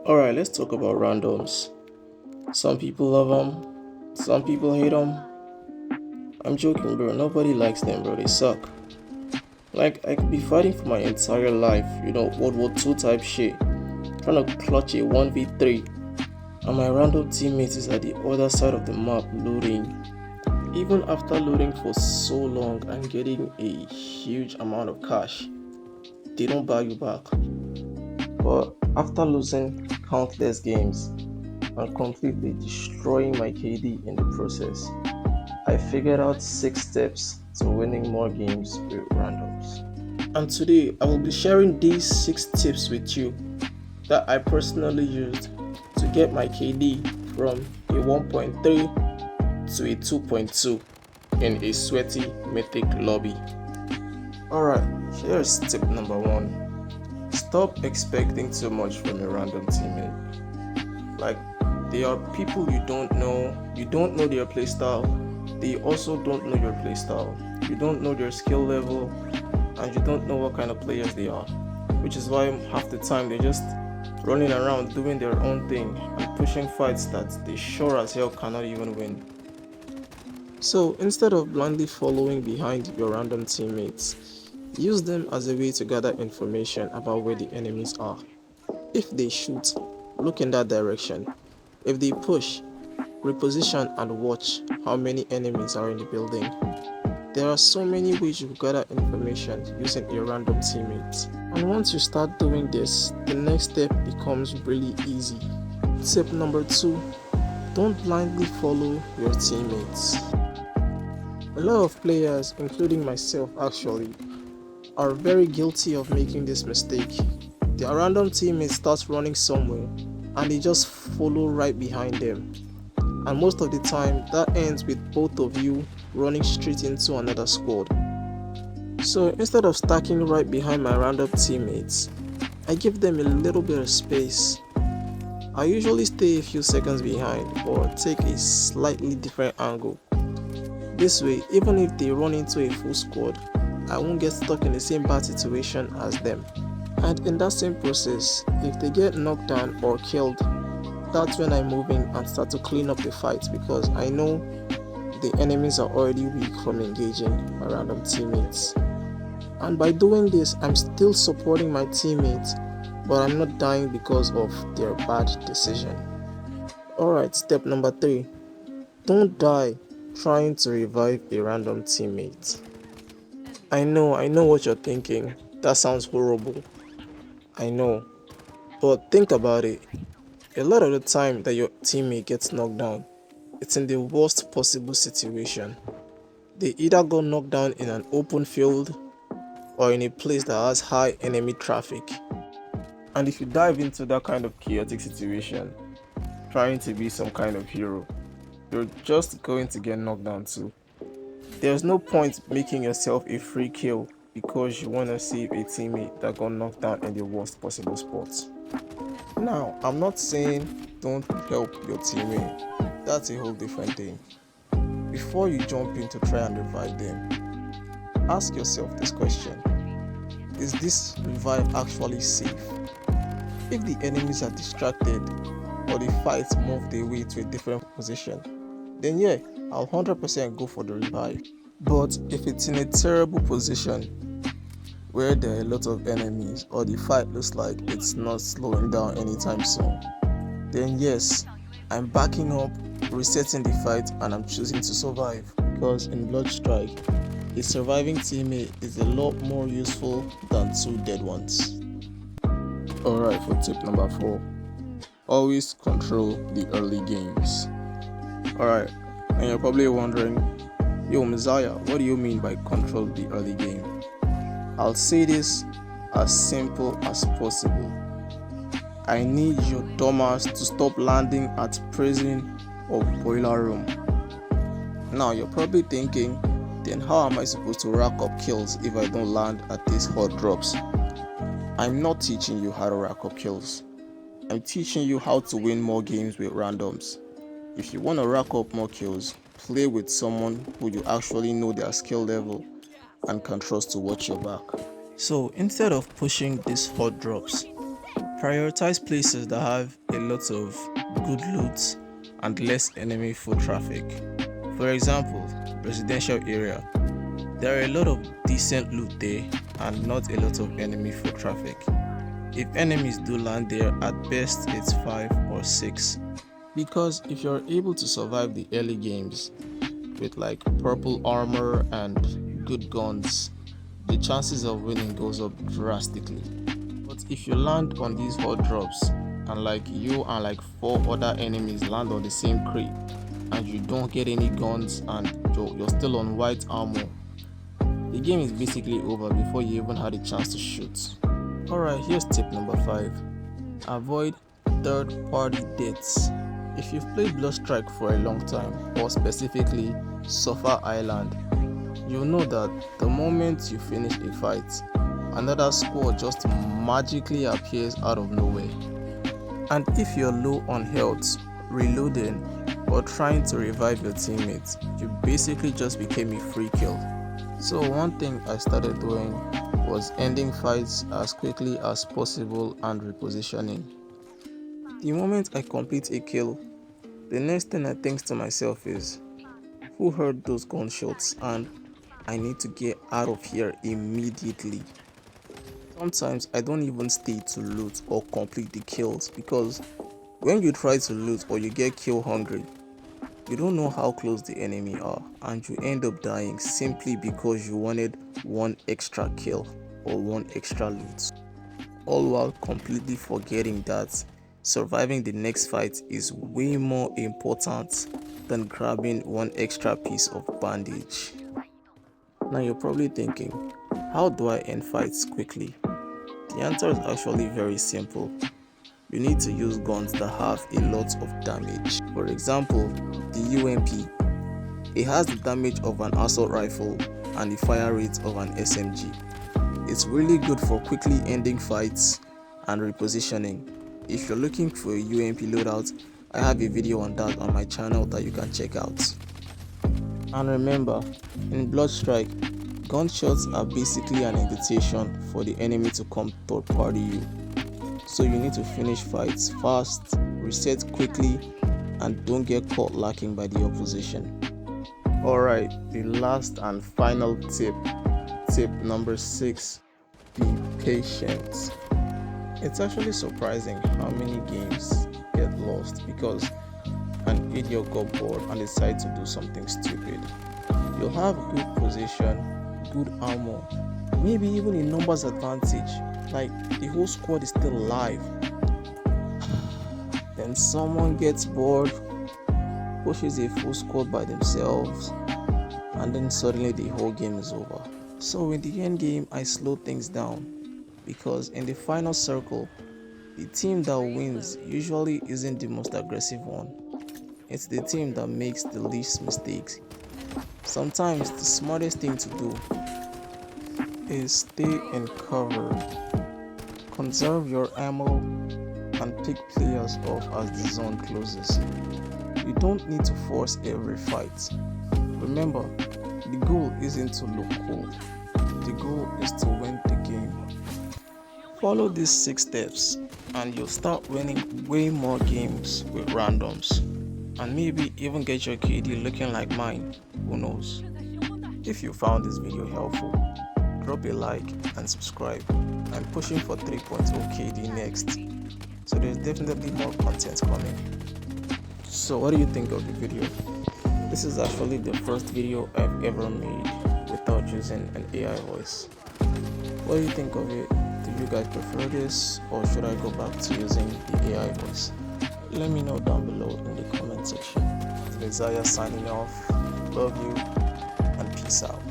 Alright, let's talk about randoms. Some people love them, some people hate them. I'm joking, bro. Nobody likes them, bro. They suck. Like, I could be fighting for my entire life, World War II type shit, trying to clutch a 1v3, and my random teammate is at the other side of the map loading. Even after loading for so long and getting a huge amount of cash, they don't buy you back. But after losing countless games and completely destroying my KD in the process, I figured out 6 steps to winning more games with randoms. And today I will be sharing these 6 tips with you that I personally used to get my KD from a 1.3 to a 2.2 in a sweaty mythic lobby. Alright, here's tip number 1. Stop expecting too much from a random teammate. Like, they are people you don't know their playstyle, they also don't know your playstyle, you don't know their skill level, and you don't know what kind of players they are, which is why half the time they're just running around doing their own thing and pushing fights that they sure as hell cannot even win. So instead of blindly following behind your random teammates, use them as a way to gather information about where the enemies are. If they shoot, look in that direction. If they push, reposition and watch how many enemies are in the building. There are so many ways you gather information using your random teammates. And once you start doing this, the next step becomes really easy. Tip number 2, don't blindly follow your teammates. A lot of players, including myself actually, are very guilty of making this mistake. Their random teammate starts running somewhere and they just follow right behind them. And most of the time, that ends with both of you running straight into another squad. So instead of stacking right behind my random teammates, I give them a little bit of space. I usually stay a few seconds behind or take a slightly different angle. This way, even if they run into a full squad, I won't get stuck in the same bad situation as them. And in that same process, if they get knocked down or killed, that's when I move in and start to clean up the fight, because I know the enemies are already weak from engaging my random teammates. And by doing this, I'm still supporting my teammates, but I'm not dying because of their bad decision. Alright, step number 3. Don't die trying to revive a random teammate. I know what you're thinking. That sounds horrible. I know. But think about it. A lot of the time that your teammate gets knocked down, it's in the worst possible situation. They either got knocked down in an open field or in a place that has high enemy traffic. And if you dive into that kind of chaotic situation, trying to be some kind of hero, you're just going to get knocked down too. There's no point making yourself a free kill because you want to save a teammate that got knocked down in the worst possible spots. Now, I'm not saying don't help your teammate. That's a whole different thing. Before you jump in to try and revive them, ask yourself this question. Is this revive actually safe? If the enemies are distracted or the fight move their way to a different position, then yeah, I'll 100% go for the revive. But if it's in a terrible position where there are a lot of enemies or the fight looks like it's not slowing down anytime soon, then yes, I'm backing up, resetting the fight, and I'm choosing to survive. Because in Blood Strike, a surviving teammate is a lot more useful than 2 dead ones. Alright, for tip number 4, always control the early games. Alright, and you're probably wondering, yo Messiah, what do you mean by control the early game? I'll say this as simple as possible. I need your dumbass to stop landing at prison or boiler room. Now you're probably thinking, then how am I supposed to rack up kills if I don't land at these hot drops? I'm not teaching you how to rack up kills. I'm teaching you how to win more games with randoms. If you want to rack up more kills, play with someone who you actually know their skill level and can trust to watch your back. So instead of pushing these hot drops, Prioritize places that have a lot of good loot and less enemy foot traffic. For example, residential area. There are a lot of decent loot there and not a lot of enemy foot traffic. If enemies do land there, at best it's 5 or 6. Because if you're able to survive the early games with like purple armor and good guns, the chances of winning goes up drastically. But if you land on these hot drops and like you and like 4 other enemies land on the same crate and you don't get any guns and you're still on white armor, the game is basically over before you even had a chance to shoot. Alright, here's tip number 5. Avoid third-party deaths. If you've played Bloodstrike for a long time, or specifically Sulphur Island, you'll know that the moment you finish a fight, another squad just magically appears out of nowhere. And if you're low on health, reloading, or trying to revive your teammates, you basically just became a free kill. So one thing I started doing was ending fights as quickly as possible and repositioning. The moment I complete a kill, the next thing I think to myself is, who heard those gunshots, and I need to get out of here immediately. Sometimes I don't even stay to loot or complete the kills, because when you try to loot or you get kill hungry, you don't know how close the enemy are and you end up dying simply because you wanted one extra kill or one extra loot, all while completely forgetting that surviving the next fight is way more important than grabbing one extra piece of bandage. Now you're probably thinking, how do I end fights quickly? The answer is actually very simple. You need to use guns that have a lot of damage. For example, the UMP. It has the damage of an assault rifle and the fire rate of an SMG. It's really good for quickly ending fights and repositioning. If you're looking for a UMP loadout, I have a video on that on my channel that you can check out. And remember, in Bloodstrike, gunshots are basically an invitation for the enemy to come third party you. So you need to finish fights fast, reset quickly, and don't get caught lacking by the opposition. Alright, the last and final tip number 6, be patient. It's actually surprising how many games get lost because an idiot got bored and decided to do something stupid. You'll have good position, good armor, maybe even a numbers advantage, like the whole squad is still alive. Then someone gets bored, pushes a full squad by themselves, and then suddenly the whole game is over. So in the end game, I slow things down, because in the final circle, the team that wins usually isn't the most aggressive one. It's the team that makes the least mistakes. Sometimes the smartest thing to do is stay in cover, conserve your ammo, and pick players off as the zone closes. You don't need to force every fight. Remember, the goal isn't to look cool. The goal is to win the game. Follow these 6 steps and you'll start winning way more games with randoms. And maybe even get your KD looking like mine, who knows. If you found this video helpful, drop a like and subscribe. I'm pushing for 3.0 KD next, so there's definitely more content coming. So what do you think of the video? This is actually the first video I've ever made without using an AI voice. What do you think of it? Do you guys prefer this, or should I go back to using the AI voice? Let me know down below in the comment section. It's Isaiah signing off. Love you and peace out.